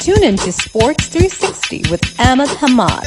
Tune in to Sports 360 with Ahmed Hamad.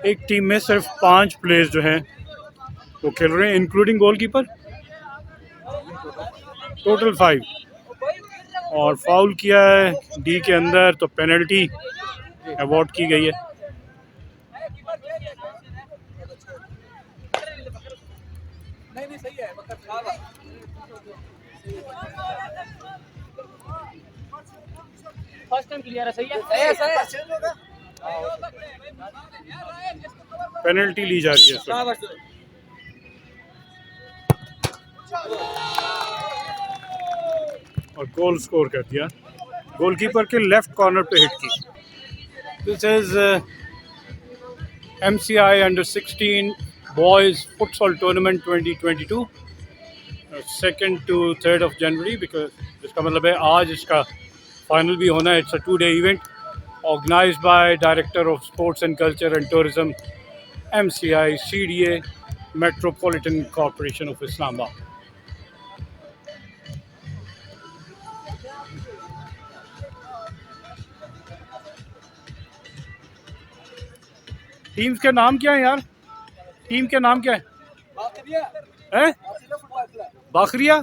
एक team में सिर्फ 5 प्लेयर्स जो हैं वो खेल रहे हैं, इंक्लूडिंग गोलकीपर। टोटल 5 और फाउल किया है डी के अंदर, तो पेनल्टी अवॉर्ड की गई है। फर्स्ट टाइम क्लियर है, सही है। पेनल्टी ली जा रही है सर। और गोल स्कोर कर दिया, गोलकीपर के लेफ्ट कॉर्नर पे हिट की। This is MCI under 16 boys futsal tournament 2022, 2 to 3 of January, because इसका मतलब है आज इसका फाइनल भी होना है। It's a 2-day event organized by Director of Sports and Culture and Tourism, MCI CDA, Metropolitan Corporation of Islamabad. Teams के नाम क्या है यार? टीम के नाम क्या है? बाखरिया।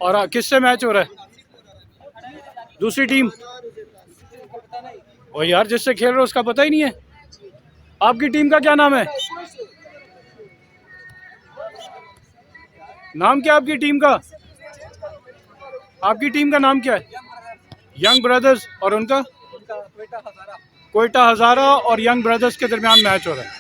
और किससे मैच हो रहा है? दूसरी टीम। और यार जिससे खेल रहे हो उसका पता ही नहीं है। आपकी टीम का क्या नाम है? नाम क्या आपकी टीम का? आपकी टीम का नाम क्या है? Young brothers. और उनका? कोयटा हजारा और यंग ब्रदर्स के दरमियान मैच हो रहा है।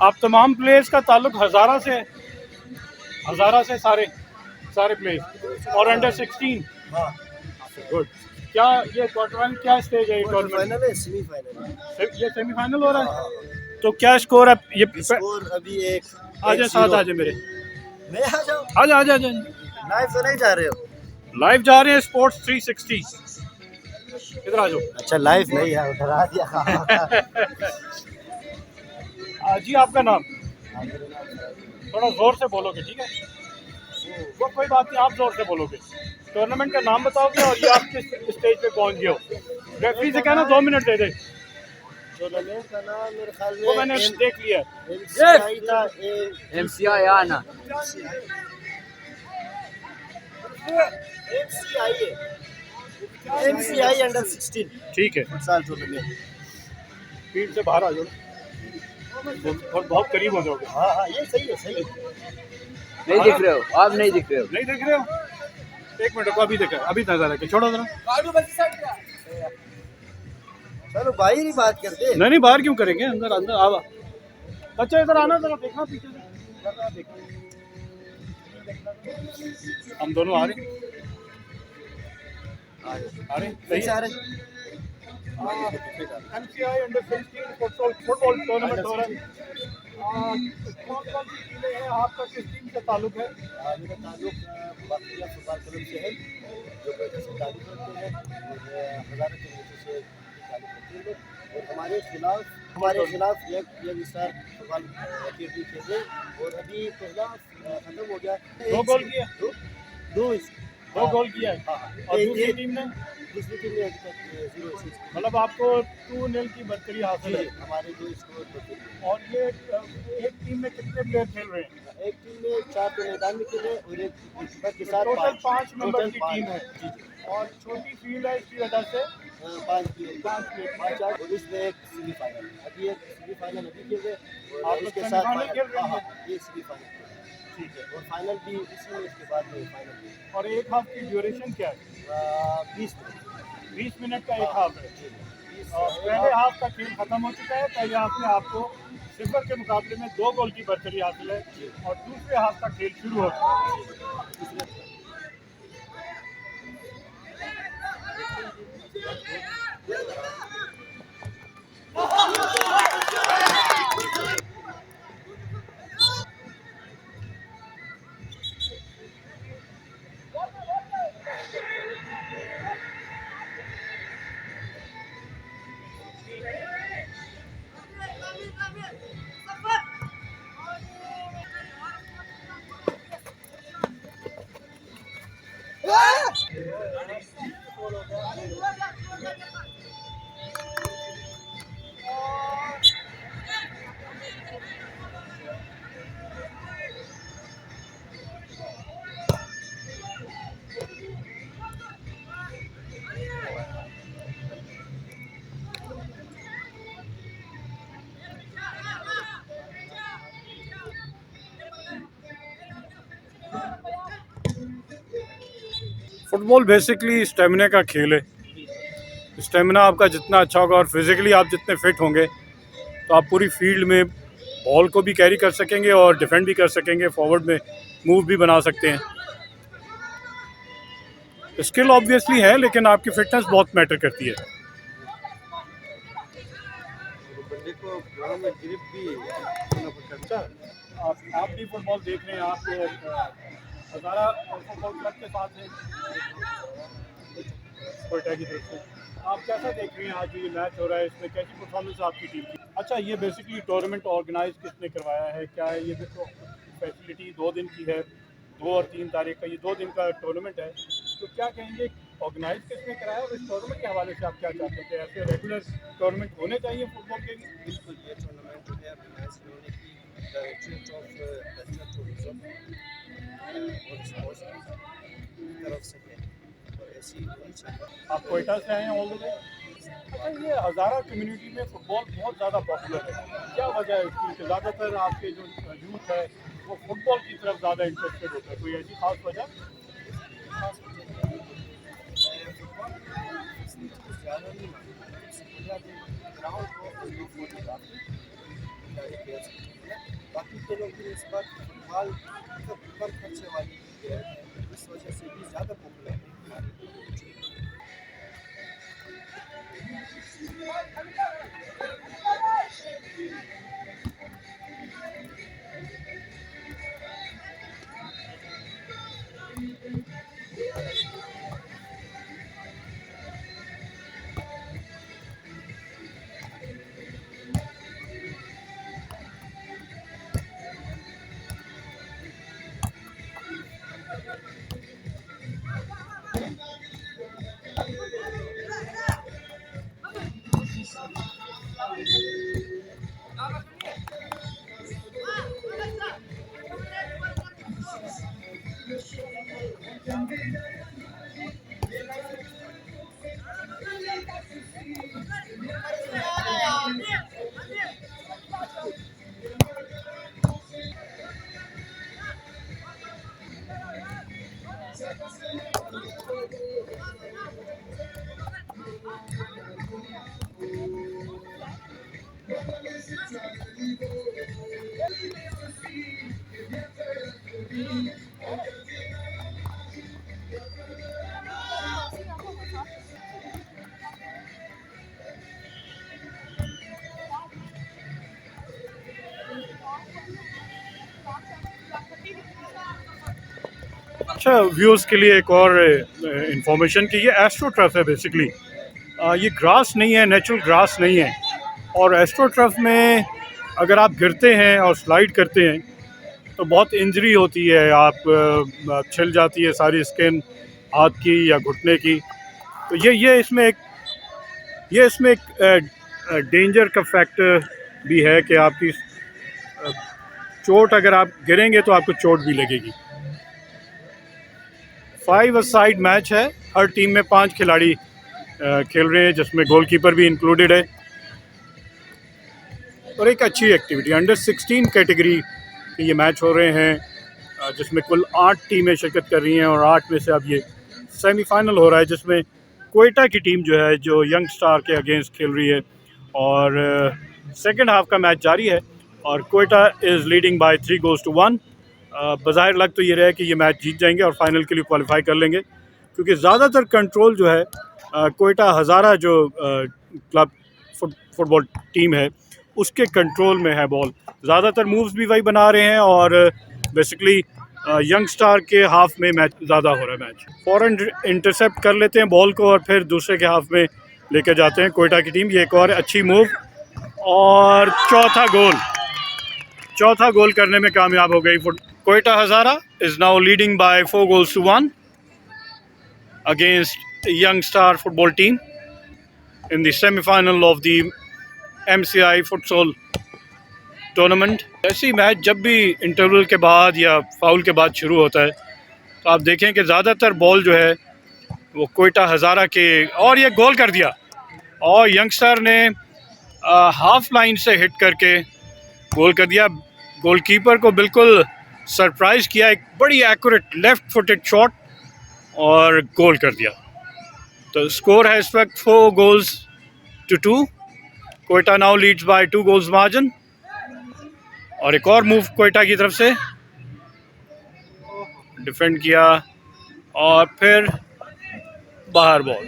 आप तमाम प्लेयर्स का ताल्लुक हजारा से है? हजारा से सारे प्लेयर्स और अंडर 16। हाँ गुड। क्या ये क्वार्टर फाइनल क्या स्टेज है? फाइनल है, सेमीफाइनल। ये सेमीफाइनल हो रहा है। तो क्या स्कोर है? ये स्कोर अभी एक आजा साथ आजा मेरे। मैं आ जाऊं? आजा आजा। लाइव तो नहीं जा रहे हो? लाइव जा रहे हैं स्पोर्ट्स 360। इधर आ जाओ। अच्छा लाइव नहीं है, उधर आ दिया। जी आपका नाम? थोड़ा जोर से बोलोगे, ठीक है? वो कोई बात नहीं, आप जोर से बोलोगे। टूर्नामेंट का नाम बताओगे और ये आप किस स्टेज पे पहुंच गए हो। रेफरी से कहना 2 मिनट दे दे। टूर्नामेंट का नाम मेरे ख्याल में वो मैंने देख लिया। MCI था। MCI आना। MCI अंडर 16 ठीक है। Futsal tournament. फील्ड से बाहर आ जाओ और बहुत करीब हो जाओगे। हाँ हाँ ये सही है, सही है। नहीं दिख रहे हो आप? नहीं दिख रहे हो? नहीं देख रहे हो? एक मिनट को, अभी देखा, अभी नजर है कि छोड़ो जरा। चलो बाहर ही बात करते। नहीं नहीं, बाहर क्यों करेंगे, अंदर अंदर आवा। अच्छा इधर आना, जरा देखना पीछे से, जरा देखना। हम दोनों आ रहे हैं। आ रहे सही कैसे है। आ रहे? MCI अंडर 16 फुटबॉल टूर्नामेंट हो रहा है। कौन कौन सी टीमें हैं, आपका किस टीम से ताल्लुक है? मेरा ताल्लुक बाकिया फुटबॉल क्लब से है, जो कोयटा से ताल्लुक रखते हैं, और हज़ारों किलोमीटर से ताल्लुक रखते हैं। और हमारे खिलाफ एक स्टार फुटबॉल टीम खेले, और अभी पहला खत्म हो गया। 2 गोल किए, दो 2 गोल किया है। और दूसरी टीम ने दूसरी टीम ने अभी तक 0-6 मतलब आपको 2-0 की बढ़तरी हासिल है। हमारे दो स्कोर बदले। और ये एक टीम में कितने प्लेयर खेल रहे हैं? एक टीम में 4 तो मैदान में खेले, और एक गोलकीपर के साथ टोटल 5 मेंबर की टोटल टीम है। जी जी, और छोटी फील्ड है, इसकी वजह से 5 प्लेयर, और इसमें एक सेमीफाइनल, अभी एक सेमीफाइनल अभी खेल रहे, और आप इसके सेमीफाइनल साथ खेल रहे हैं? हाँ, ये सेमीफाइनल ठीक है। और फाइनल भी इसी में, इसके बाद में फाइनल भी। और एक हाफ की ड्यूरेशन क्या है? 20 मिनट 20 मिनट का एक हाफ है। जी, 20 और पहले हाफ का खेल खत्म हो चुका है। पहले हाफ में आपको सिफर के मुकाबले में 2 गोल की बढ़तरी हासिल है, और दूसरे हाफ का खेल शुरू हो चुका है। फुटबॉल बेसिकली स्टेमिना का खेल है। स्टेमिना आपका जितना अच्छा होगा और फिजिकली आप जितने फिट होंगे, तो आप पूरी फील्ड में बॉल को भी कैरी कर सकेंगे और डिफेंड भी कर सकेंगे, फॉरवर्ड में मूव भी बना सकते हैं। स्किल ऑब्वियसली है, लेकिन आपकी फिटनेस बहुत मैटर करती है। बंदे को ग्राउंड में ग्रिप भी होना पड़ता है। आप भी फुटबॉल देख रहे हैं, आप हज़ारा फुटबॉल क्लब के साथ हैं कोयटा की तरफ से। आप कैसा देख रहे हैं आज ये मैच हो रहा है, इसमें कैसी परफॉर्मेंस आपकी टीम की? अच्छा, ये बेसिकली टूर्नामेंट ऑर्गेनाइज किसने करवाया है, क्या है ये? देखो फैसिलिटी 2 दिन की है, 2 और 3 तारीख का ये 2 दिन का टूर्नामेंट है। तो क्या कहेंगे, ऑर्गेनाइज किसने कराया, और इस टूर्नामेंट के हवाले से आप क्या चाहते हैं कि ऐसे रेगुलर टूर्नामेंट होने चाहिए फुटबॉल के लिए? बिल्कुल, ये टूर्नामेंट जो है ऑर्गेनाइज होने की डायरेक्टरेट ऑफ नेशनल टूरिज्म और स्पोर्ट्स की तरफ से है, और ऐसी होनी चाहिए। आप कोयटा से आए हैं ऑल द वे? अच्छा, ये हज़ारा कम्युनिटी में फ़ुटबॉल बहुत ज़्यादा पॉपुलर है, क्या वजह है इसकी कि ज़्यादातर आपके जो यूथ है वो फुटबॉल की तरफ ज़्यादा इंटरेस्टेड होता है? कोई ऐसी खास वजह? फुटबॉल ज़्यादा नहीं मानते, ग्राउंड को बाकी के लोग भी इस बार फुटबॉल कम खर्चे वाली है, इस वजह से भी ज़्यादा पॉपुलर है हमारी अच्छा, व्यूज़ के लिए एक और इंफॉर्मेशन कि ये एस्ट्रो टर्फ है बेसिकली। ये ग्रास नहीं है, नेचुरल ग्रास नहीं है। और एस्ट्रो टर्फ में अगर आप गिरते हैं और स्लाइड करते हैं तो बहुत इंजरी होती है, आप छिल जाती है सारी स्किन हाथ की या घुटने की। तो ये इसमें एक डेंजर का फैक्टर भी है कि आपकी चोट, अगर आप गिरेंगे तो आपको चोट भी लगेगी। 5 साइड मैच है, हर टीम में 5 खिलाड़ी खेल रहे हैं, जिसमें गोलकीपर भी इंक्लूडेड है। और एक अच्छी एक्टिविटी, अंडर 16 कैटेगरी के ये मैच हो रहे हैं, जिसमें कुल 8 टीमें शिरकत कर रही हैं और 8 में से अब ये सेमीफाइनल हो रहा है, जिसमें कोयटा की टीम जो है जो यंग स्टार के अगेंस्ट खेल रही है। और सेकंड हाफ का मैच जारी है और Quetta is leading by 3 goals to 1। बज़ाहिर लग तो ये रहा है कि ये मैच जीत जाएंगे और फाइनल के लिए क्वालिफाई कर लेंगे, क्योंकि ज़्यादातर कंट्रोल जो है कोयटा हज़ारा जो क्लब फुटबॉल टीम है उसके कंट्रोल में है बॉल। ज़्यादातर मूव्स भी वही बना रहे हैं और बेसिकली यंग स्टार के हाफ में मैच ज़्यादा हो रहा है। मैच फ़ौरन इंटरसेप्ट कर लेते हैं बॉल को और फिर दूसरे के हाफ में लेकर जाते हैं कोयटा की टीम। ये एक और अच्छी मूव और चौथा गोल करने में कामयाब हो गई। Quetta Hazara is now leading by 4 goals to 1 against young star football team in the semifinal of the MCI futsal tournament. ऐसी मैच जब भी इंटरवल के बाद या फाउल के बाद शुरू होता है तो आप देखें कि ज़्यादातर बॉल जो है वो कोयटा हज़ारा के, और ये गोल कर दिया और यंगस्टर ने हाफ लाइन से हिट करके गोल कर दिया। गोलकीपर को बिल्कुल सरप्राइज़ किया, एक बड़ी एक्यूरेट लेफ़्ट फुटेड शॉट और गोल कर दिया। तो स्कोर है इस वक्त 4 goals to 2। Quetta now leads by 2 goals margin. और एक और मूव कोयटा की तरफ से, डिफेंड किया और फिर बाहर बॉल।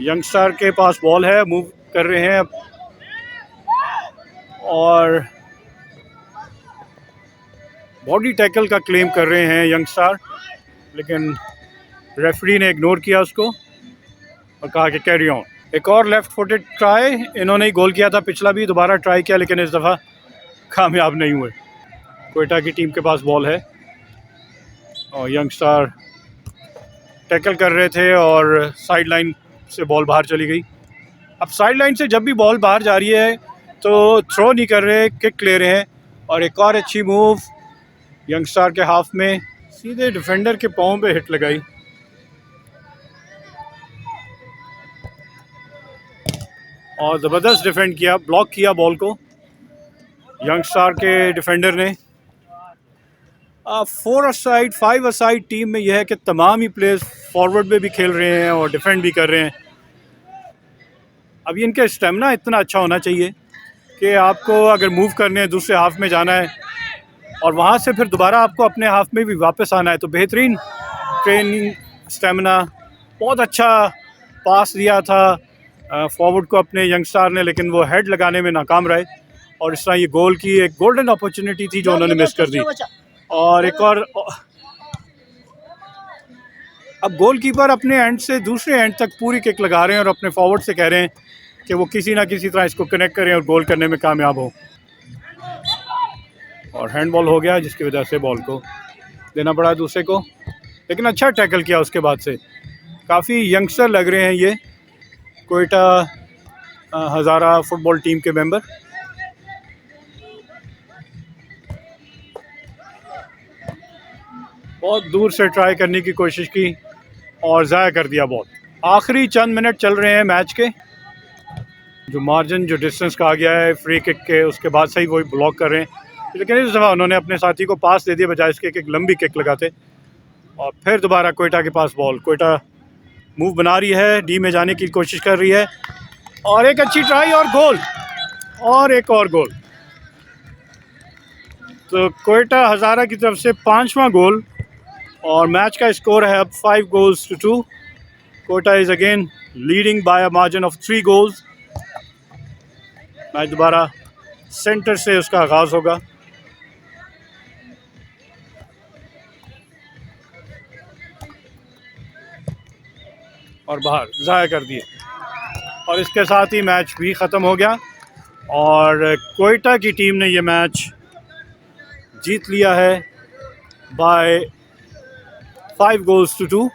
यंगस्टर के पास बॉल है, मूव कर रहे हैं अब और बॉडी टैकल का क्लेम कर रहे हैं यंगस्टर, लेकिन रेफरी ने इग्नोर किया उसको और कहा कि कैरी ऑन। एक और लेफ़्ट फुटेड ट्राई, इन्होंने ही गोल किया था पिछला भी, दोबारा ट्राई किया लेकिन इस दफ़ा कामयाब नहीं हुए। कोयटा की टीम के पास बॉल है और यंगस्टर टैकल कर रहे थे और साइड लाइन से बॉल बाहर चली गई। अब साइड लाइन से जब भी बॉल बाहर जा रही है तो थ्रो नहीं कर रहे, किक ले रहे हैं। और एक और अच्छी मूव यंगस्टर के हाफ में, सीधे डिफेंडर के पाँव पे हिट लगाई। और ज़बरदस्त डिफेंड किया, ब्लॉक किया बॉल को यंगस्टर के डिफेंडर ने। 4 साइड 5 साइड टीम में यह है कि तमाम ही प्लेयर्स फॉरवर्ड में भी खेल रहे हैं और डिफेंड भी कर रहे हैं। अब इनका स्टेमिना इतना अच्छा होना चाहिए कि आपको अगर मूव करने हैं, दूसरे हाफ में जाना है और वहाँ से फिर दोबारा आपको अपने हाफ में भी वापस आना है, तो बेहतरीन ट्रेनिंग स्टेमिना। बहुत अच्छा पास दिया था फॉरवर्ड को अपने यंगस्टर ने, लेकिन वो हेड लगाने में नाकाम रहे और इस तरह ये गोल की एक गोल्डन अपॉर्चुनिटी थी जो उन्होंने मिस कर दी। और एक और, अब गोलकीपर अपने एंड से दूसरे एंड तक पूरी किक लगा रहे हैं और अपने फॉरवर्ड से कह रहे हैं कि वो किसी ना किसी तरह इसको कनेक्ट करें और गोल करने में कामयाब हो। और हैंडबॉल हो गया जिसकी वजह से बॉल को देना पड़ा दूसरे को, लेकिन अच्छा टैकल किया उसके बाद से। काफ़ी यंगस्टर लग रहे हैं ये कोयटा हज़ारा फुटबॉल टीम के मेंबर। बहुत दूर से ट्राई करने की कोशिश की और ज़ाया कर दिया बॉल। आखिरी चंद मिनट चल रहे हैं मैच के, जो मार्जिन जो डिस्टेंस कहा गया है फ्री किक के, उसके बाद से ही वही ब्लॉक कर रहे हैं, लेकिन इस दफ़ा उन्होंने अपने साथी को पास दे दिया बजाय इसके एक लंबी किक लगाते। और फिर दोबारा कोयटा के पास बॉल, कोयटा मूव बना रही है, डी में जाने की कोशिश कर रही है और एक अच्छी ट्राई और गोल, और एक और गोल। तो कोयटा हज़ारा की तरफ से 5वां गोल और मैच का स्कोर है अब 5 goals to 2। Quetta is again leading by a margin of 3 goals। Match दोबारा सेंटर से उसका आगाज़ होगा। और बाहर ज़ाया कर दिए और इसके साथ ही मैच भी ख़त्म हो गया और कोयटा की टीम ने ये मैच जीत लिया है बाय 5 गोल्स टू 2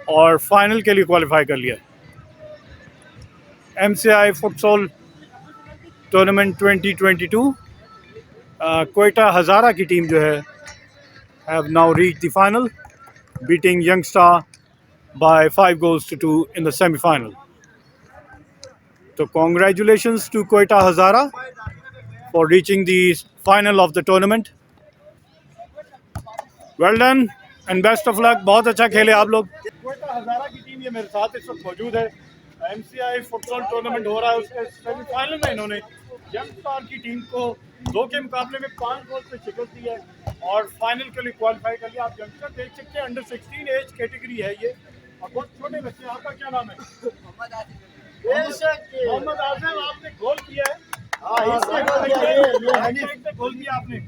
और फाइनल के लिए क्वालिफाई कर लिया। MCI फुटसॉल टूर्नामेंट 2022 कोयटा हज़ारा की टीम जो है have now reach the final beating youngster by 5 goals to 2 in the semi-final. So congratulations to Quetta Hazara for reaching the final of the tournament. Well done and best of luck. बहुत अच्छा खेले आप लोग। क्वेटा हज़ारा की team ये मेरे साथ इस वक्त मौजूद है। MCI फुटबॉल टूर्नामेंट हो रहा है, उसके सेमीफाइनल में इन्होंने यंगस्टार की टीम को 2 के मुकाबले में 5 गोल से शिकस्त दी है और फाइनल के लिए क्वालिफाई कर लिया। आप यंगस्टर देख सकते हैं, अंडर 16 एज कैटेगरी है ये और बहुत छोटे बच्चे। आपका क्या नाम है? मोहम्मद आसिफ। आपने गोल किया है? गोल किया आपने?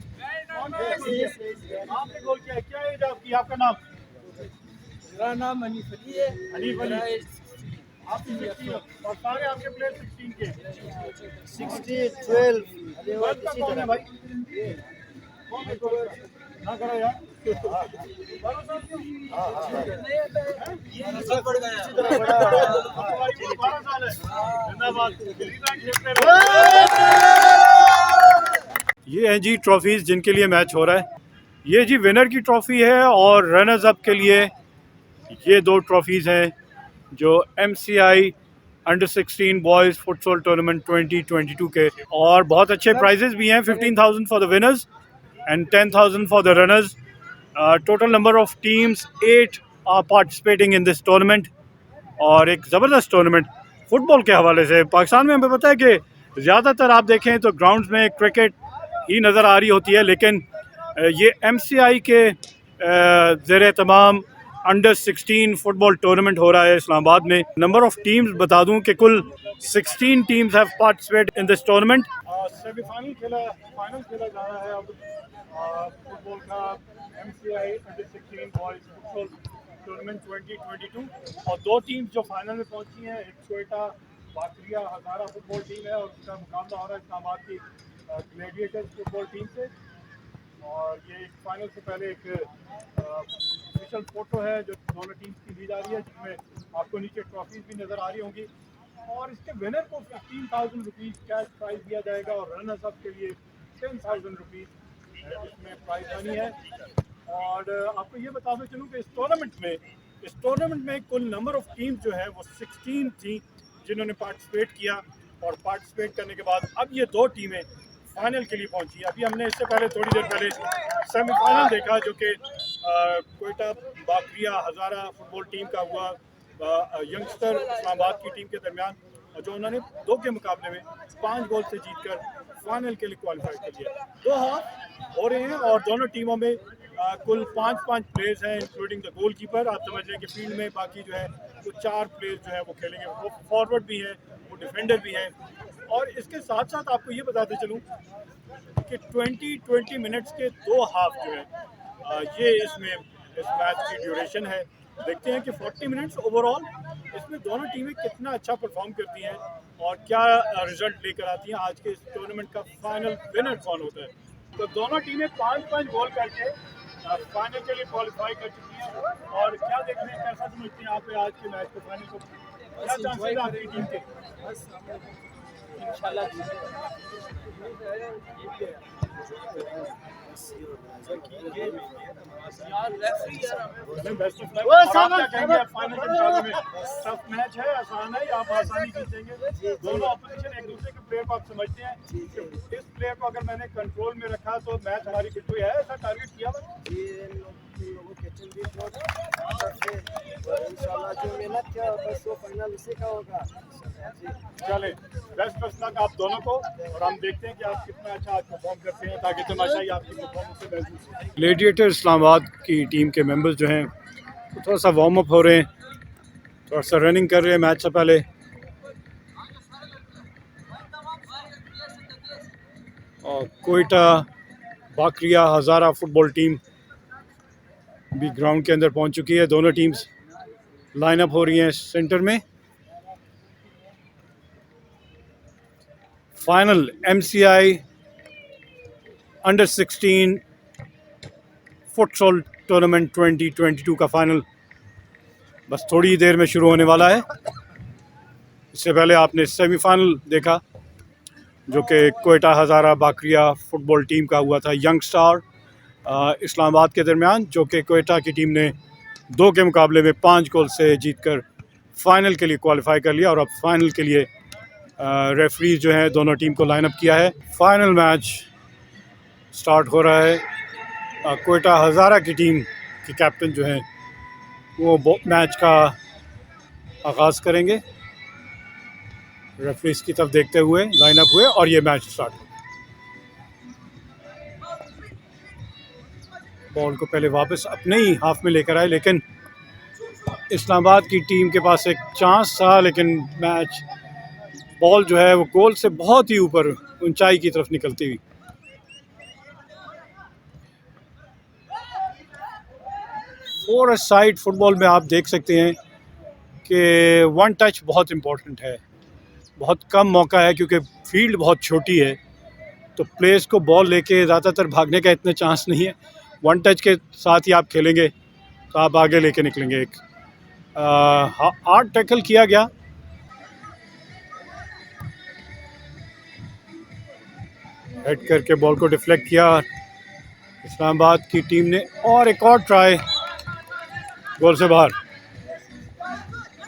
आपने गोल किया है। क्या एज आपकी? आपका नाम? मेरा नाम हनीफ अली है। हनीफ अली। आपकी 16 और सारे आपके प्लेयर 16 के 16, 12 कौन है भाई? ना करो यार। ये हैं जी ट्रॉफीज जिनके लिए मैच हो रहा है। ये जी विनर की ट्रॉफी है और रनर्स अप के लिए ये 2 ट्रॉफीज हैं जो MCI under 16 boys futsal tournament 2022 के, और बहुत अच्छे प्राइजेस भी हैं। 15,000 for the winners and 10,000 for the runners. Total number of teams 8 are participating in this tournament और एक ज़बरदस्त टूर्नामेंट फुटबॉल के हवाले से। पाकिस्तान में हमें पता है कि ज़्यादातर आप देखें तो ग्राउंड्स में क्रिकेट ही नज़र आ रही होती है, लेकिन ये MCI के ज़ेरे तमाम अंडर 16 फुटबॉल टूर्नामेंट हो रहा है इस्लामाबाद में। नंबर ऑफ टीम्स बता दूं कि कुल 16 teams have participated in this tournament. Semifinal final खेला जा रहा है अब फुटबॉल का MCI under 16 boys football tournament 2022 और 2 टीम्स जो फाइनल में पहुंची हैं, एक कोयटा बाकरिया हज़ारा फुटबॉल टीम है और उसका मुकाबला हो रहा है इस्लामाबाद की ग्लैडिएटर्स फुटबॉल टीम से। और ये एक फाइनल से पहले एक ऑफिशियल फोटो है जो दोनों टीम्स की दी जा रही है, जिसमें आपको नीचे ट्रॉफीज भी नज़र आ रही होंगी और इसके विनर को 15,000 रुपीज़ कैश प्राइज दिया जाएगा और रनर्स अप के लिए 10,000 रुपीज़ इसमें प्राइज मनी है। और आपको ये बताते चलूँ कि इस टूर्नामेंट में कुल नंबर ऑफ टीम्स जो है वो 16 थी जिन्होंने पार्टिसिपेट किया और पार्टिसिपेट करने के बाद अब ये 2 टीमें फाइनल के लिए पहुंची। अभी हमने इससे पहले थोड़ी देर पहले सेमीफाइनल देखा जो कि कोयटा बाकरिया हज़ारा फुटबॉल टीम का हुआ यंगस्टर इस्लामाबाद की टीम के दरमियान, जो उन्होंने 2 के मुकाबले में 5 गोल से जीतकर फाइनल के लिए क्वालिफाई कर लिया। 2 हाफ हो रहे हैं और दोनों टीमों में कुल 5 प्लेयर्स हैं इंक्लूडिंग द गोलकीपर। आप समझ लें कि फील्ड में बाकी जो है वो 4 प्लेयर्स जो है वो खेलेंगे, वो फॉरवर्ड भी हैं, वो डिफेंडर भी हैं। और इसके साथ साथ आपको ये बताते चलूँ कि 20 मिनट्स के 2 हाफ जो है ये इस मैच की ड्यूरेशन है। देखते हैं कि 40 मिनट्स ओवरऑल इसमें दोनों टीमें कितना अच्छा परफॉर्म करती हैं और क्या रिजल्ट लेकर आती हैं। आज के इस टूर्नामेंट का फाइनल विनर कौन होता है। तो दोनों टीमें 5 गोल करके फाइनल के लिए क्वालिफाई कर चुकी हैं। और क्या देखते हैं, कैसा समझते हैं आप आज के मैच को, फाइनल को क्या चांसेस आपकी टीम के? इंशाल्लाह बेस्ट ऑफ लक। आप क्या कहेंगे फाइनल के मुकाबले में? टफ मैच है, आसान है या आप आसानी जीतेंगे? दोनों ऑपोजिशन एक दूसरे के प्लेयर को आप समझते हैं कि इस प्लेयर को अगर मैंने कंट्रोल में रखा तो मैच हमारी जीत हुई है, ऐसा टारगेट किया लोगों के इंशाल्लाह जो मेहनत किया बस वो फाइनल इसी का होगा। चले बेस्ट ऑफ लक आप दोनों को और हम देखते हैं कि आप कितना अच्छा आज परफॉर्म करते हैं ताकि तमाशा ही आपकी परफॉर्मेंस से महसूस हो। ग्लैडिएटर इस्लामाबाद की टीम के मेंबर्स जो हैं वो थोड़ा सा वार्म अप हो रहे हैं, थोड़ा सा रनिंग कर रहे हैं मैच से पहले। और कोयटा बाकरिया हज़ारा फुटबॉल टीम भी ग्राउंड के अंदर पहुंच चुकी है। दोनों टीम्स लाइन अप हो रही हैं सेंटर में। Final MCI under 16 futsal tournament 2022 का फाइनल बस थोड़ी ही देर में शुरू होने वाला है। इससे पहले आपने सेमीफाइनल देखा जो कि कोयटा हज़ारा बाकरिया फुटबॉल टीम का हुआ था यंग स्टार इस्लामाबाद के दरमियान, जो कि कोयटा की टीम ने 2 के मुकाबले में 5 गोल से जीतकर फाइनल के लिए क्वालिफाई कर लिया और अब फाइनल के लिए रेफरीज जो हैं दोनों टीम को लाइन अप किया है। फाइनल मैच स्टार्ट हो रहा है। कोयटा हज़ारा की टीम के कैप्टन जो हैं वो मैच का आगाज़ करेंगे। रेफरीज की तरफ देखते हुए लाइन अप हुए और ये मैच स्टार्ट हो। बॉल को पहले वापस अपने ही हाफ में लेकर आए, लेकिन इस्लामाबाद की टीम के पास एक चांस था, लेकिन मैच बॉल जो है वो गोल से बहुत ही ऊपर ऊंचाई की तरफ निकलती हुई। फोर साइड फुटबॉल में आप देख सकते हैं कि वन टच बहुत इम्पोर्टेंट है। बहुत कम मौका है क्योंकि फील्ड बहुत छोटी है, तो प्लेयर्स को बॉल लेके ज़्यादातर भागने का इतने चांस नहीं है। वन टच के साथ ही आप खेलेंगे तो आप आगे लेके निकलेंगे। एक हार्ड टैकल किया गया, हेड करके बॉल को डिफ्लेक्ट किया इस्लामाबाद की टीम ने, और एक और ट्राई गोल से बाहर।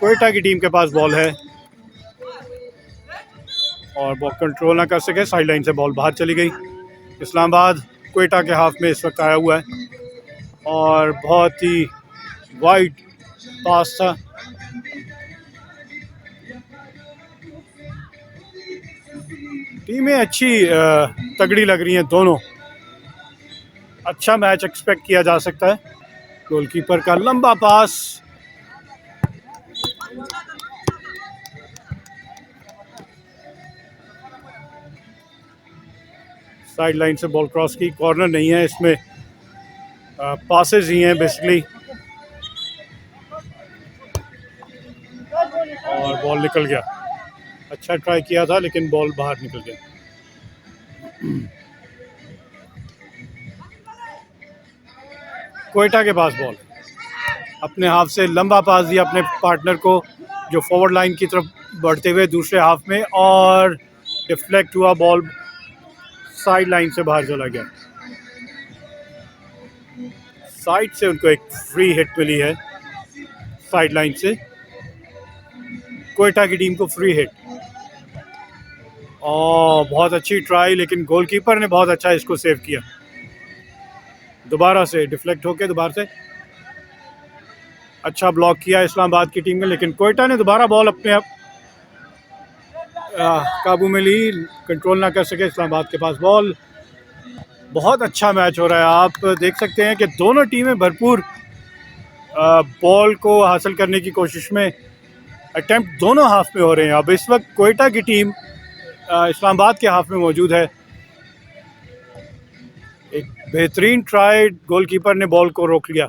कोयटा की टीम के पास बॉल है और बॉल कंट्रोल ना कर सके, साइड लाइन से बॉल बाहर चली गई। इस्लामाबाद कोयटा के हाफ में इस वक्त आया हुआ है और बहुत ही वाइड पास था। टीमें अच्छी तगड़ी लग रही हैं दोनों। अच्छा मैच एक्सपेक्ट किया जा सकता है। गोलकीपर का लंबा पास, साइड लाइन से बॉल क्रॉस की। कॉर्नर नहीं है इसमें, पासेस ही हैं बेसिकली, और बॉल निकल गया। अच्छा ट्राई किया था लेकिन बॉल बाहर निकल गया। कोयटा के पास बॉल, अपने हाफ से लंबा पास दिया अपने पार्टनर को जो फॉरवर्ड लाइन की तरफ बढ़ते हुए दूसरे हाफ में, और डिफ्लेक्ट हुआ, बॉल साइड लाइन से बाहर चला गया। साइड से उनको एक फ्री हिट मिली है, साइड लाइन से कोयटा की टीम को फ्री हिट। और बहुत अच्छी ट्राई, लेकिन गोलकीपर ने बहुत अच्छा इसको सेव किया। दोबारा से डिफ्लेक्ट होके दोबारा से अच्छा ब्लॉक किया इस्लामाबाद की टीम ने, लेकिन कोयटा ने दोबारा बॉल अपने आप काबू में ली, कंट्रोल ना कर सके। इस्लामाबाद के पास बॉल। बहुत अच्छा मैच हो रहा है। आप देख सकते हैं कि दोनों टीमें भरपूर बॉल को हासिल करने की कोशिश में, अटेम्प्ट दोनों हाफ में हो रहे हैं। अब इस वक्त कोयटा की टीम इस्लामाबाद के हाफ में मौजूद है। एक बेहतरीन ट्राई, गोलकीपर ने बॉल को रोक लिया।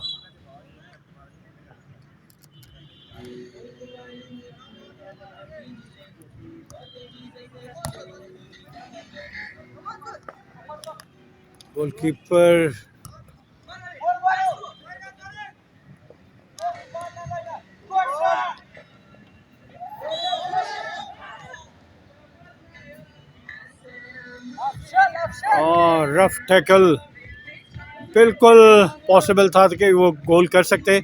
गोलकीपर और रफ टैकल, बिल्कुल पॉसिबल था कि वो गोल कर सकते,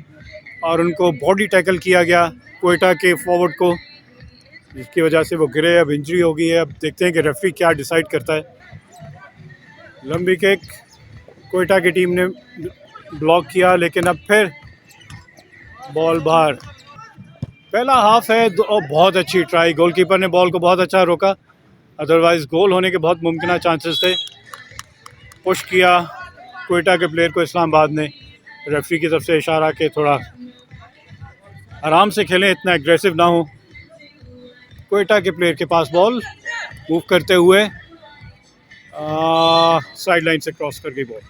और उनको बॉडी टैकल किया गया कोयटा के फॉरवर्ड को, जिसकी वजह से वो गिरे। अब इंजरी हो गई है। अब देखते हैं कि रेफरी क्या डिसाइड करता है। लंबी किक कोयटा की टीम ने ब्लॉक किया, लेकिन अब फिर बॉल बाहर। पहला हाफ है, बहुत अच्छी ट्राई, गोलकीपर ने बॉल को बहुत अच्छा रोका, अदरवाइज़ गोल होने के बहुत मुमकिन चांसेस थे। पुश किया कोयटा के प्लेयर को इस्लामाबाद ने, रेफरी की तरफ से इशारा के थोड़ा आराम से खेलें, इतना एग्रेसिव ना हो। कोयटा के प्लेयर के पास बॉल मूव करते हुए साइड लाइन से क्रॉस कर गई बॉल।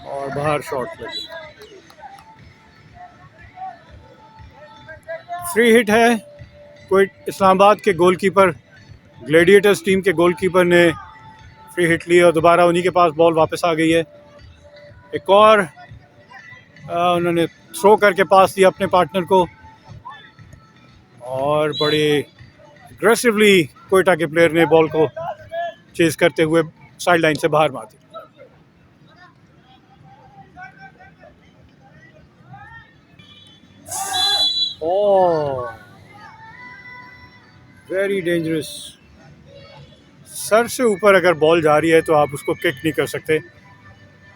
और बाहर शॉट लगी। फ्री हिट है। कोई इस्लामाबाद के गोलकीपर, ग्लेडिएटर्स टीम के गोलकीपर ने फ्री हिट ली और दोबारा उन्हीं के पास बॉल वापस आ गई है। एक और उन्होंने थ्रो करके पास दिया अपने पार्टनर को और बड़े एग्रेसिवली कोयटा के प्लेयर ने बॉल को चेज करते हुए साइड लाइन से बाहर मार दी। ओह, वेरी डेंजरस। सर से ऊपर अगर बॉल जा रही है तो आप उसको किक नहीं कर सकते।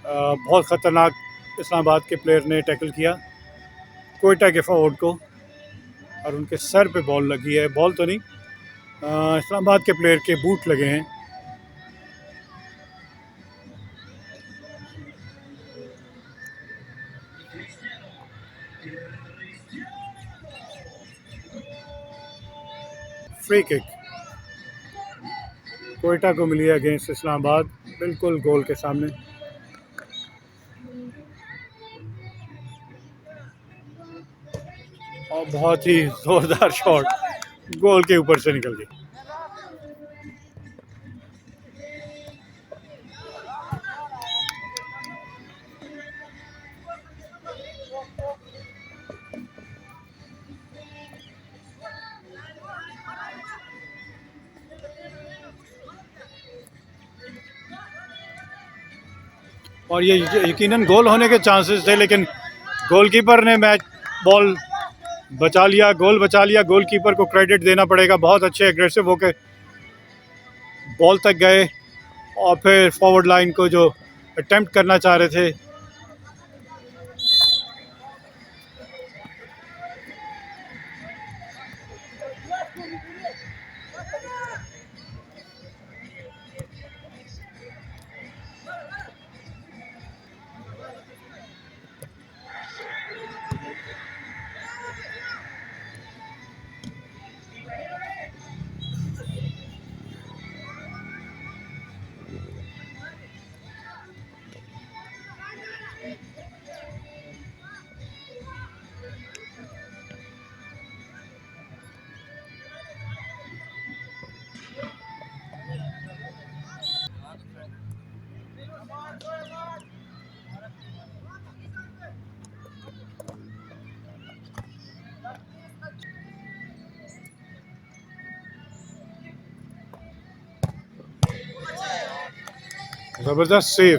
बहुत ख़तरनाक इस्लामाबाद के प्लेयर ने टैकल किया कोयटा के फॉरवर्ड को और उनके सर पे बॉल लगी है। बॉल तो नहीं, इस्लामाबाद के प्लेयर के बूट लगे हैं। फ्री किक कोयटा को मिली है अगेंस्ट इस्लामाबाद, बिल्कुल गोल के सामने। और बहुत ही जोरदार शॉट गोल के ऊपर से निकल गई। और ये यकीनन गोल होने के चांसेस थे, लेकिन गोलकीपर ने मैच बॉल बचा लिया, गोल बचा लिया। गोलकीपर को क्रेडिट देना पड़ेगा, बहुत अच्छे एग्रेसिव होकर बॉल तक गए और फिर फॉरवर्ड लाइन को जो अटेम्प्ट करना चाह रहे थे जबरदस्त सेव।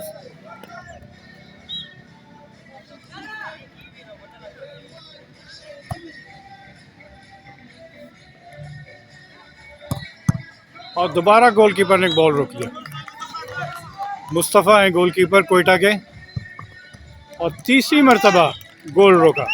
और दोबारा गोलकीपर ने बॉल रोक दिया। मुस्तफ़ा है गोलकीपर कोयटा के और तीसरी मर्तबा गोल रोका।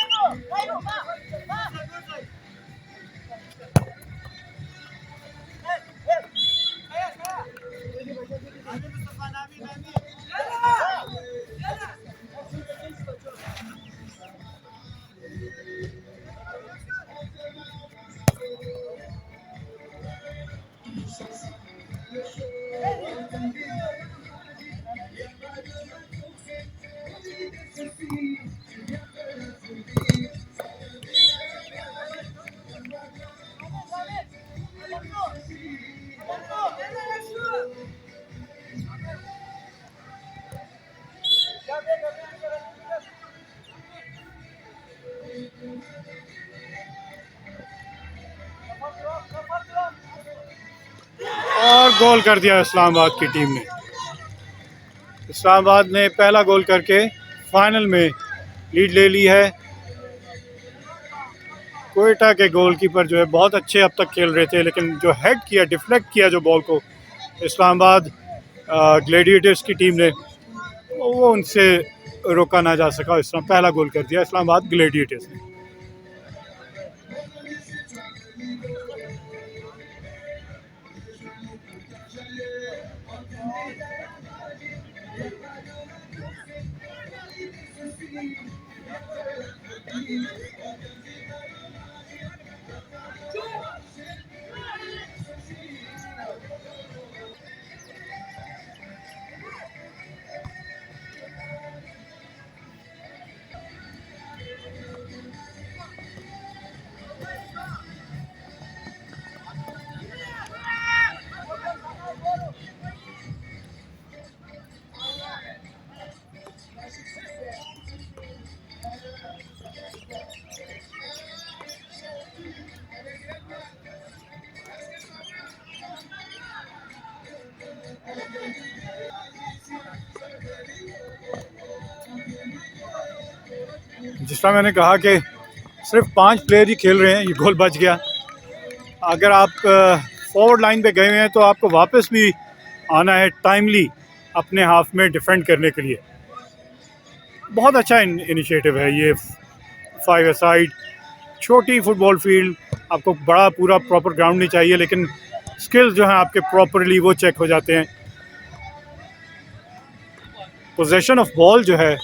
और गोल कर दिया इस्लामाबाद की टीम ने। इस्लामाबाद ने पहला गोल करके फाइनल में लीड ले ली है। कोयटा के गोलकीपर जो है बहुत अच्छे अब तक खेल रहे थे, लेकिन जो हेड किया, डिफ्लेक्ट किया जो बॉल को इस्लामाबाद ग्लेडिएटर्स की टीम ने, वो उनसे रोका ना जा सका। इस तरह पहला गोल कर दिया इस्लामाबाद ग्लेडिएटर्स ने। जिस तरह मैंने कहा कि सिर्फ 5 प्लेयर ही खेल रहे हैं, ये गोल बच गया। अगर आप फॉरवर्ड लाइन पे गए हुए हैं तो आपको वापस भी आना है टाइमली अपने हाफ में डिफेंड करने के लिए। बहुत अच्छा इनिशिएटिव है ये 5 साइड, छोटी फुटबॉल फील्ड, आपको बड़ा पूरा प्रॉपर ग्राउंड नहीं चाहिए, लेकिन स्किल्स जो हैं आपके प्रॉपरली वो चेक हो जाते हैं। पोजेशन ऑफ बॉल जो है,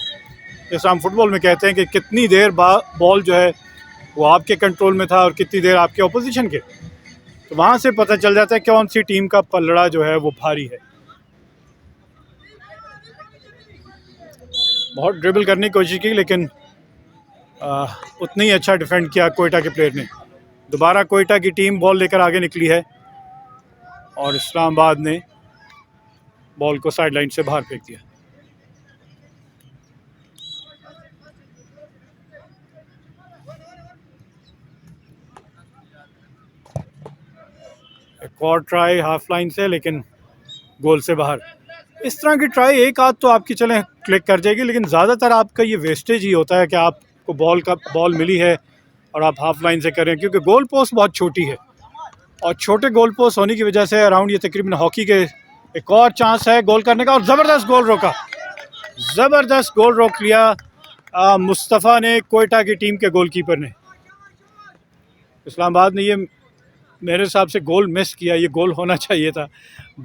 जैसे हम फुटबॉल में कहते हैं कि कितनी देर बॉल जो है वो आपके कंट्रोल में था और कितनी देर आपके ऑपोजिशन के, तो वहाँ से पता चल जाता है कौन सी टीम का पलड़ा जो है वो भारी है। बहुत ड्रिबल करने की कोशिश की, लेकिन उतना ही अच्छा डिफेंड किया कोयटा के प्लेयर ने। दोबारा कोयटा की टीम बॉल लेकर आगे निकली है और इस्लामाबाद ने बॉल को साइड लाइन से बाहर फेंक दिया। एक और ट्राई हाफ लाइन से, लेकिन गोल से बाहर। इस तरह की ट्राई एक आध तो आपकी चलें क्लिक कर जाएगी, लेकिन ज़्यादातर आपका ये वेस्टेज ही होता है कि आपको बॉल मिली है और आप हाफ लाइन से करें, क्योंकि गोल पोस्ट बहुत छोटी है और छोटे गोल पोस्ट होने की वजह से अराउंड ये तकरीबन हॉकी के एक और चांस है गोल करने का, और ज़बरदस्त गोल रोका, ज़बरदस्त गोल रोक लिया मुस्तफ़ा ने, कोयटा की टीम के गोलकीपर ने। इस्लामाबाद ने ये मेरे हिसाब से गोल मिस किया, ये गोल होना चाहिए था।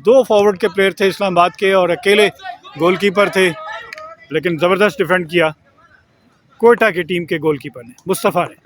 2 फॉरवर्ड के प्लेयर थे इस्लामाबाद के और अकेले गोलकीपर थे, लेकिन ज़बरदस्त डिफेंड किया कोयटा की टीम के गोलकीपर ने, मुस्तफ़ा ने।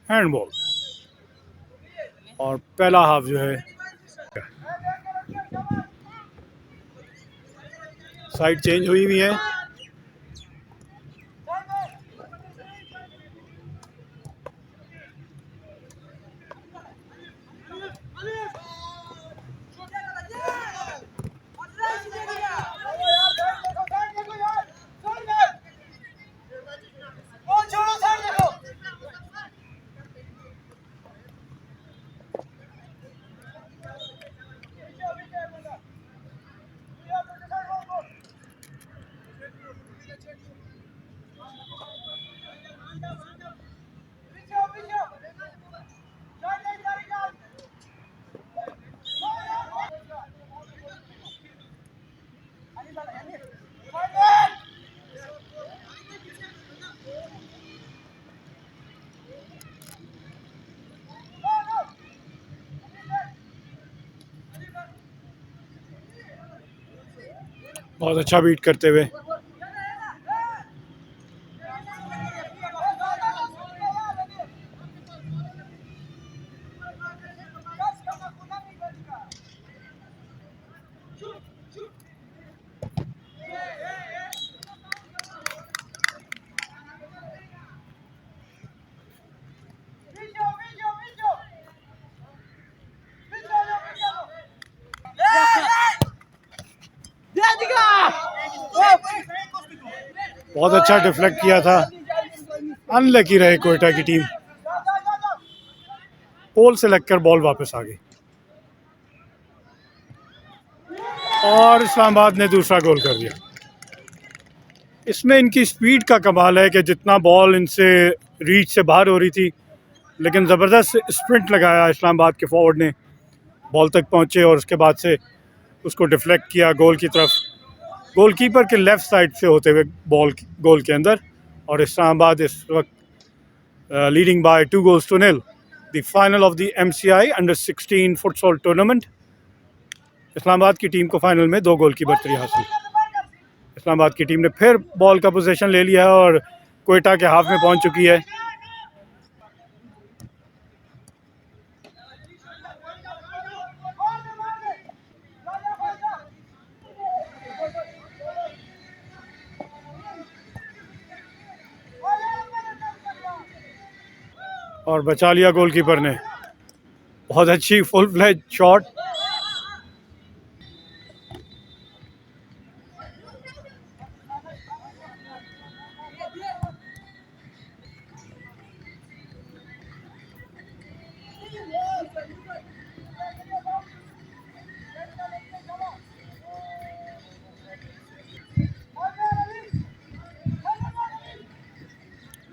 हैंडबॉल, और पहला हाफ जो है साइड चेंज हुई हुई है। बहुत अच्छा बीट करते हुए बहुत अच्छा डिफ्लेक्ट किया था। अनलकी रहे कोयटा की टीम, पोल से लगकर बॉल वापस आ गई और इस्लामाबाद ने दूसरा गोल कर दिया। इसमें इनकी स्पीड का कमाल है कि जितना बॉल इनसे रीच से बाहर हो रही थी, लेकिन ज़बरदस्त स्प्रिंट लगाया इस्लामाबाद के फॉरवर्ड ने, बॉल तक पहुँचे और उसके बाद से उसको डिफ्लेक्ट किया गोल की तरफ, गोलकीपर के लेफ़्ट साइड से होते हुए बॉल गोल के अंदर, और इस्लामाबाद इस वक्त leading by 2-0 the final of the MCI under 16 futsal tournament. Islamabad की टीम को फाइनल में 2 गोल की बढ़तरी हासिल। इस्लामाबाद की टीम ने फिर बॉल का पोजीशन ले लिया है और कोयटा के हाफ में पहुंच चुकी है। और बचा लिया गोलकीपर ने। बहुत अच्छी full fledge shot.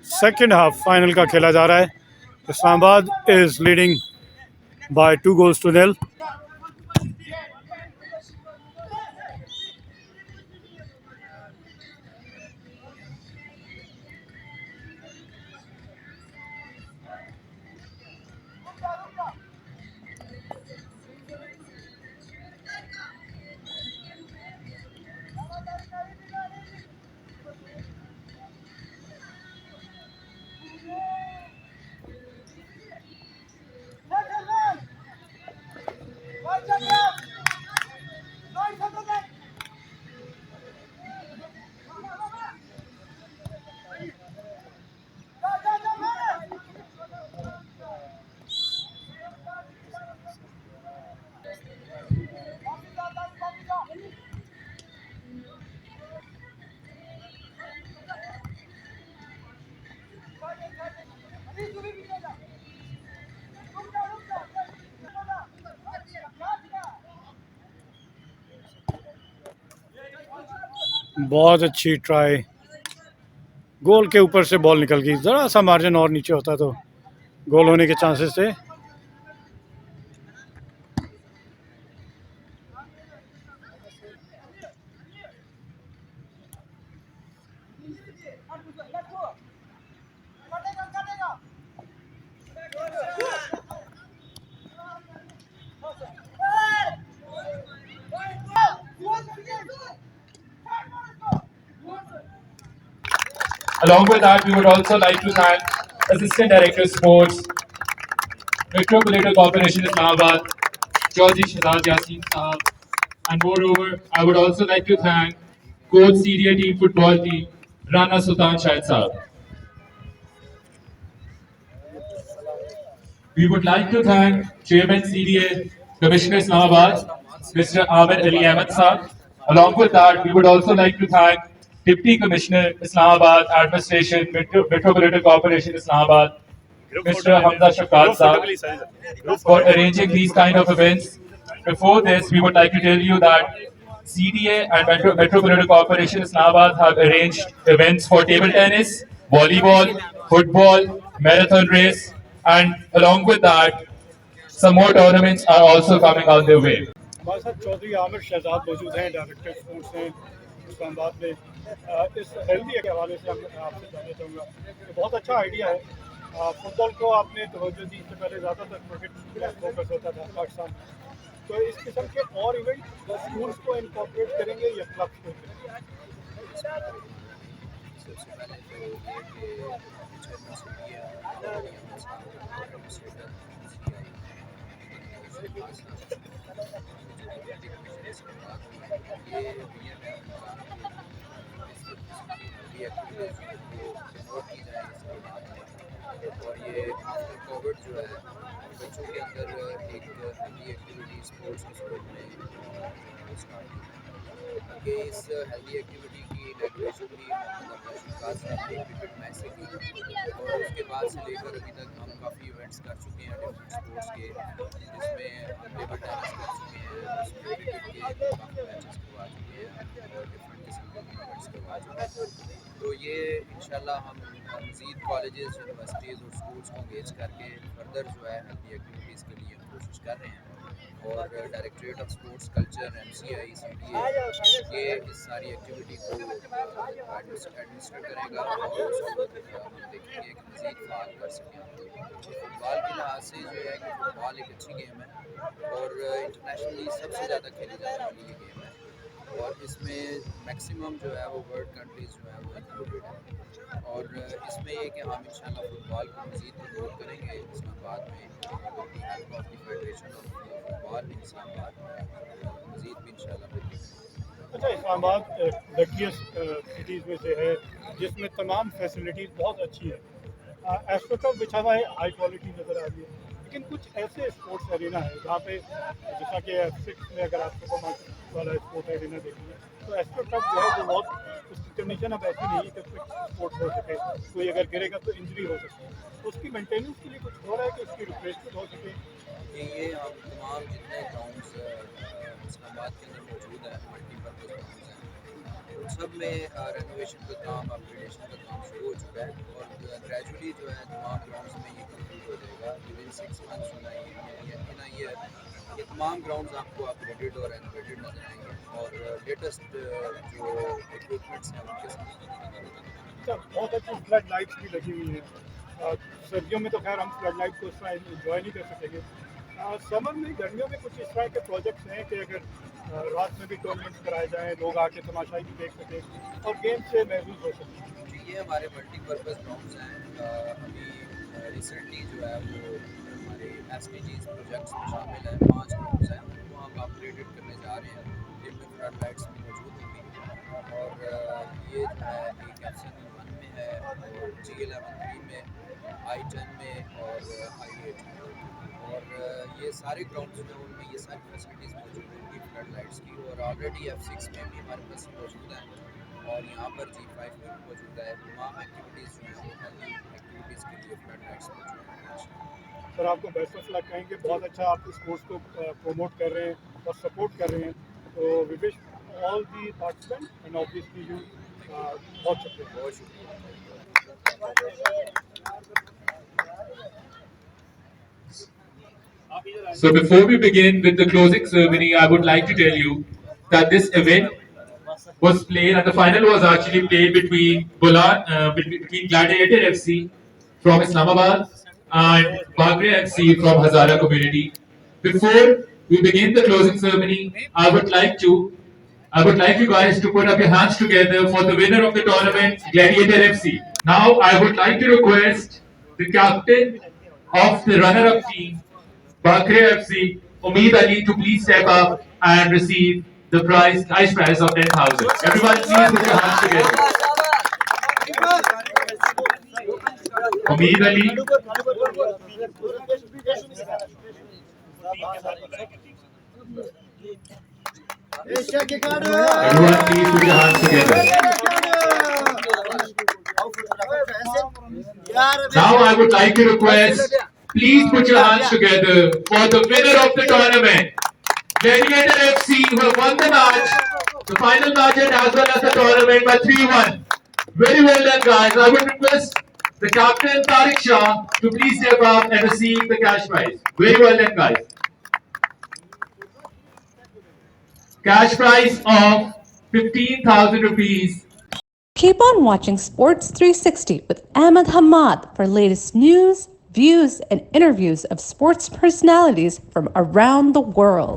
Second half final का खेला जा रहा है। Islamabad is leading by 2 goals to 0। बहुत अच्छी ट्राई, गोल के ऊपर से बॉल निकल गई। ज़रा सा मार्जिन और नीचे होता तो गोल होने के चांसेस थे। Along with that, we would also like to thank Assistant Director Sports, Metropolitan Corporation Islamabad, Georgie Shahzad Yassin Saab, and moreover, I would also like to thank Coach CDA Team Football Team, Rana Sultan Shahid Saab. We would like to thank Chairman CDA, Commissioner Islamabad, Mr. Ahmed Ali Ahmed Saab. Along with that, we would also like to thank Deputy Commissioner Islamabad Administration, Metropolitan Corporation Islamabad, Mr. Hamza Shafqat Saab, for arranging these kind of events. Before this, we would like to tell you that CDA and Metropolitan Corporation Islamabad have arranged events for table tennis, volleyball, football, marathon race, and along with that, some more tournaments are also coming on their way. हमारे साथ चौधरी आमिर शहजाद मौजूद हैं, director sports हैं इस्लामाबाद में। इस healthy के हवाले से हम आपसे जानना चाहूँगा कि बहुत अच्छा आइडिया है। फुटबॉल को आपने तवज्जो दी, इससे पहले ज़्यादातर क्रिकेट पर फोकस होता था पाकिस्तान में। तो इस किस्म के और इवेंट स्कूल्स को इनकॉर्पोरेट करेंगे या क्लब्स को करेंगे? और ये कोविड जो है बच्चों के अंदर एक हेल्दी एक्टिविटी स्पोर्ट्स की सूरत में स्टार्ट की, कि इस हेल्दी एक्टिविटी की इनॉग्रेशन भी खास क्रिकेट मैच से की, और उसके बाद से लेकर अभी तक हम काफ़ी इवेंट्स कर चुके हैं डिफरेंट स्पोर्ट्स के, जिसमें हम टेबल टेनिस कर चुके हैं, क्रिकेट के काफ़ी मैचेस करवा चुके हैं और डिफरेंट किस्म के टूर्नामेंट्स करवा चुके हैं। तो ये इंशाल्लाह हम मज़ीद कॉलेजेस, यूनिवर्सिटीज़ और स्कूल्स को इंगेज करके फर्दर जो है हेल्दी एक्टिविटीज़ के लिए कोशिश कर रहे हैं। और directorate of sports culture MCI CDA ये इस सारी एक्टिविटी को एडमिनिस्टर करेगा और उसको हम देखेंगे कि मज़ीद फ़ाल कर सकें। फुटबॉल के लिहाज से जो है कि फुटबॉल एक अच्छी गेम है और इंटरनेशनली सबसे ज़्यादा खेली जाने वाली ये गेम है, और इसमें मैक्सिमम जो है वो वर्ल्ड कंट्रीज़ जो है वो इंक्लूडेड है। और इसमें ये कि हम इंशाल्लाह फुटबॉल को मज़ीद प्रमोट करेंगे इस्लामाबाद में, with the help of the federation of football in Islamabad, मज़ीद भी इंशाल्लाह बेहतरी करेंगे। अच्छा, इस्लामाबाद लकीस्ट सिटीज़ में से है जिसमें तमाम फैसिलिटीज़ बहुत अच्छी है। एस्ट्रोटर्फ बिछा हुआ है, हाई क्वालिटी नज़र आ रही है। लेकिन कुछ ऐसे स्पोर्ट्स एरिना है जहाँ पे जैसा कि F6 में अगर आप सुपर मार्केट वाला स्पोर्ट एरिना देखेंगे तो एस्ट्रो टफ जो है वो बहुत उसकी कंडीशन अब ऐसी नहीं है कि स्पोर्ट्स हो सके, कोई अगर गिरेगा तो इंजरी हो सकती है, तो उसकी मेंटेनेंस के लिए कुछ हो रहा है कि उसकी रिप्लेसमेंट हो सके। ये हम तमाम जितने ग्राउंड्स इस्लामाबाद के अंदर मौजूद है मल्टीपर्पज़ ग्राउंड्स हैं उन सब में रेनोवेशन का काम अपग्रेडेशन का काम शुरू हो चुका है और ग्रेजुअली जो है तमाम ग्राउंड्स में ये कंप्लीट हो जाएगा विदिन 6 मंथ्स होना इन अ ईयर ये तमाम ग्राउंड्स आपको अपग्रेडेड और रेनोवेटेड नजर आएंगे और लेटेस्ट जो इक्विपमेंट्स हैं उनके साथ। बहुत अच्छी फ्लड लाइट्स भी लगी हुई हैं, सर्दियों में तो खैर हम फ्लड लाइट को इस तरह इंजॉय नहीं कर सकेंगे, समर में गर्मियों में कुछ इस तरह के प्रोजेक्ट्स हैं कि अगर रात में भी टूर्नामेंट्स कराए जाएँ, लोग आके तमाशाई भी देख सकें और गेम से महसूस हो सकें। ये हमारे मल्टीपर्पज़ ग्राउंड्स हैं, अभी रिसेंटली जो है वो हमारे SDGs प्रोजेक्ट्स में शामिल हैं, 5 ग्राउंड्स हैं उनको हम अपग्रेडेड करने जा रहे हैं जिनमें फ्लड लाइट्स भी मौजूद होंगी और ये जो है एक FC1 में है और G11 में I10 में और I8 में और ये सारे ग्राउंड्स जो हैं उनमें ये सारी फैसिलिटीज़ मौजूद होंगी फ्लड लाइट्स की और ऑलरेडी F6 में भी हमारे पास मौजूद हैं और यहाँ पर G5 में भी मौजूद है, तमाम एक्टिविटीज़ जो हैं वो हेल्दी एक्टिविटीज़ के लिए फ्लड लाइट्स मौजूद हैं। सर आपको बेस्ट ऑफ लक कहेंगे, बहुत अच्छा आप स्पोर्ट्स को प्रमोट कर रहे हैं और सपोर्ट कर रहे हैं, तो we wish all the participant and obviously you बहुत शुक्रिया। So before we begin with the closing ceremony, I would like to tell you that this event was played and the final was actually played between between Gladiator FC from Islamabad and Bagre FC from Hazara community. Before we begin the closing ceremony, I would like you guys to put up your hands together for the winner of the tournament, Gladiator FC. Now I would like to request the captain of the runner-up team, Bagre FC, Umeed Ali, to please step up and receive the cash prize of 10,000. Everyone, please put your hands together. Umeed Ali. Everyone, please put your hands together. Now I would like to request, please put your hands together for the winner of the tournament, Gladiator FC, who have won the match, the final match as well as the tournament by 3-1. Very well done, guys. I would request the captain Tariq Shah to please step up and receive the cash prize. Very well done, guys. Cash prize of 15,000 rupees. Keep on watching Sports 360 with Ahmed Hamad for latest news, views, and interviews of sports personalities from around the world.